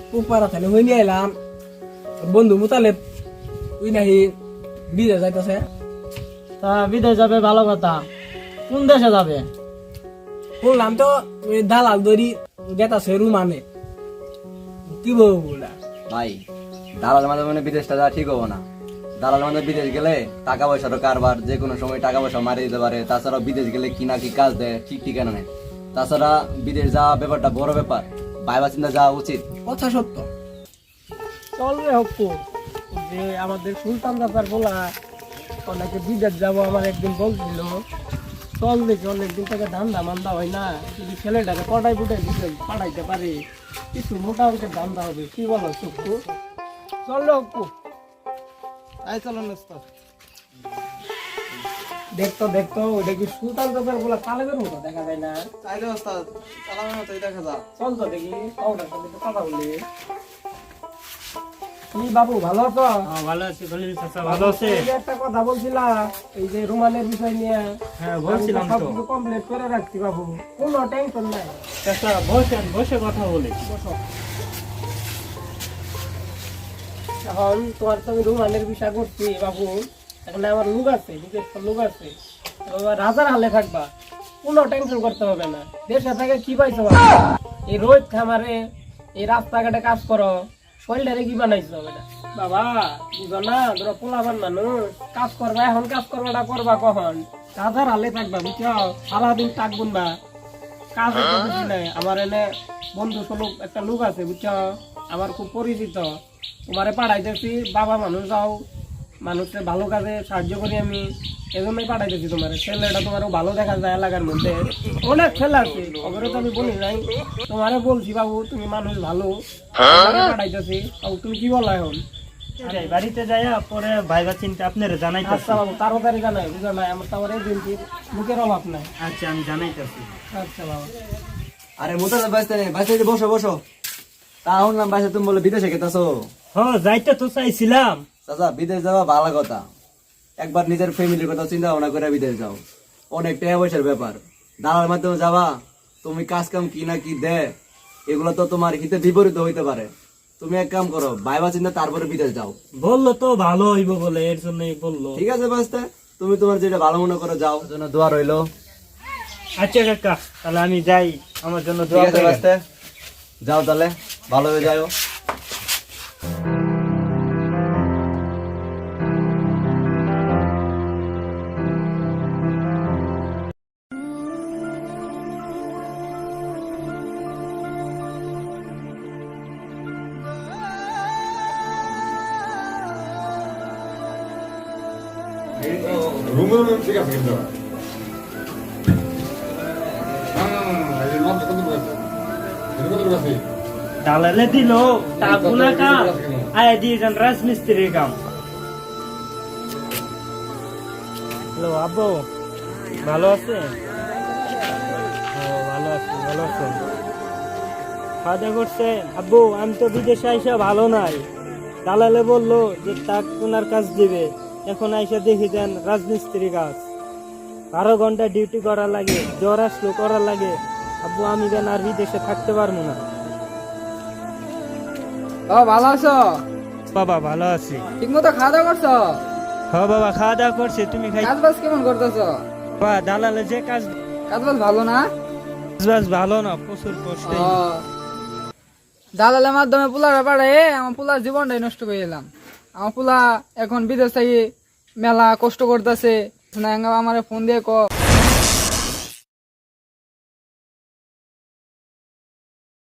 পুপারা থানে হই নিয়ে এলাম বন্ধু মুতালেব ওই নাহি বিদেশ যাইতেছে। তা বিদেশ যাবে ভালো কথা, কোন দেশে যাবে? বললাম তো ওই দালাল দড়ি গেতাছে রুমানে, কি বলবো বলা ভাই দালাল মাঝে মানে বিদেশটা যাওয়া ঠিক হবো না। দালাল মাঝে বিদেশ গেলে টাকা পয়সারও কারবার, যে কোনো সময় টাকা পয়সা মারিয়ে দিতে পারে। তাছাড়াও বিদেশ গেলে কি না কি কাজ দেয় ঠিক ঠিকানা নেই। তাছাড়া বিদেশ যাওয়া ব্যাপারটা বড় ব্যাপার, ভাইবা চিন্তা যাওয়া উচিত। কথা সত্য। চল রে হকু, যে আমাদের সুলতান দাদার বলা অনেকে বিদেশ যাবো আমার একদিন বলছিল, চল দেখি অনেকদিন থেকে ধান্দা মান্দা হয় না, যদি ছেলেটাকে পটাই ফুটাই বিদেশ পাঠাইতে পারে কিছু মোটামুটি ধান্দা হবে। কি বলো চুক্কু? চল রে হকু। দেখতো দেখতো ওইটা কি সুলতান দাদার বলা কালেবের মতো দেখা যায় না? চল তো দেখি ওটার সাথে একটু কথা বলি। কি বাবু ভালো আছো? ভালো আছি, ভালো আছে। এই যে একটা কথা বলছিলা এই যে রুমালের বিষয় নিয়ে। হ্যাঁ বলছিলাম তো। সবকিছু কমপ্লিট করে রাখছি বাবু, কোনো টেনশন নাই। চাচা বসেন, বসে কথা বলি। বসো। এখন তোমার তো আমি রুমালের বিষয় করছি বাবু, এখন আমার লোক আছে, নিজস্ব লোক আছে, এবার রাজার হালে থাকবা, কোনো টেনশন করতে হবে না। দেশে থেকে কি পাইছো বাবু? এই রোদ খামারে এই রাস্তাঘাটে কাজ করো, শরীরটারে কি বানাইছো বেটা? বাবা বুঝো না, ধরো পোলাবান মানুষ কাজ করবা, এখন কাজ করবাটা করবা কখন? রাজার হালে থাকবা বুঝছো, সারাদিন টাক গুনবা, কাজ বেশি নাই। আমার এনে বন্ধু স্বরূপ একটা লোক আছে বুঝছো, আমার খুব পরিচিত, তোমারে পাঠাইতেছি। বাবা মানুষ যাও, মানুষের ভালো কাজে সাহায্য করি আমি, এজন্যই পাঠাইতেছি তোমার। ছেলেটা তোমারও ভালো দেখা যায় এলাকার মধ্যে, অনেক ছেলে আছে, খবরে তো আমি বলি নাই, তোমারে বলছি বাবু তুমি মানুষ ভালো, পাঠাইতেছি। বাবু তুমি কি বলো এখন? বাড়িতে যাইয়া পরে ভাইবা চিন্তা আপনারা জানাইতেছি। আচ্ছা বাবু তাড়াতাড়ি জানাই, বুঝো নাই আমার তো আমার এজেন্সির লোকের অভাব নাই। আচ্ছা আমি জানাইতেছি। আচ্ছা বাবা। আরে মোতালে বাইসতে নেই, বাইসতে বসো বসো। তা শুনলাম বাইসে তুমি বলে বিদেশে গেতাছো। হ্যাঁ যাইতে তো চাইছিলাম। চাচা বিদেশ যাওয়া ভালো কথা, একবার নিজের ফ্যামিলির কথা চিন্তা ভাবনা করে বিদেশ যাও। অনেক টাকা পয়সার ব্যাপার, দালার মাধ্যমে যাবা, তুমি কাজ কাম কি না কি দে, এগুলো তো তোমার হিতে বিপরীত হইতে পারে। তুমি এক কাম করো, ভাইবা চিন্তা তারপরে বিদেশ যাও। বললো তো ভালো হইব বলে, এর জন্যই বললো। ঠিক আছে বাস্তে, তুমি তোমার যেটা ভালো মনে করো যাও, জন্য দোয়া রইলো। আচ্ছা কাকা, তাহলে আমি যাই, আমার জন্য ঠিক দোয়া আছে করেন। বাস্তে, যাও তাহলে, ভালোভাবে যাও। রুমের ঠিক আছে কিন্তু দালালে দিল টাকুনা কাম, আয় দিয়েছেন রাজমিস্ত্রির কাম। হ্যালো আব্বু, ভালো আছে? ও ভালো আছি, ভালো আছেন? খাওয়া দাওয়া করছেন? আব্বু আমি তো বিদেশে আইসা ভালো নাই, দালালে বললো যে টাকুনার কাজ দিবে, এখন আইসা দেখি দেন রাজমিস্ত্রি কাজ, 12 ঘন্টা ডিউটি করা লাগে, জ্বর আসলো করা লাগে। আব্বু আমি যেন আর বিদেশে থাকতে পারবো না। ভালো আছো? বাবা ভালো আছি। ঠিক মতো খাওয়া দাওয়া করছো? হ্যাঁ বাবা খাওয়া দাওয়া করছে, তুমি খাই? কাজ বাজ কেমন করতেছো? বাবা দালালে যে কাজ বাজ ভালো না? বাজ ভালো না, প্রচুর কষ্ট। দালালের মাধ্যমে পোলার ব্যাপারে আমার পোলার জীবনটাই নষ্ট করে এলাম। আমার পোলা এখন বিদেশ থেকে মেলা কষ্ট করতেছে, আমার ফোন দিয়ে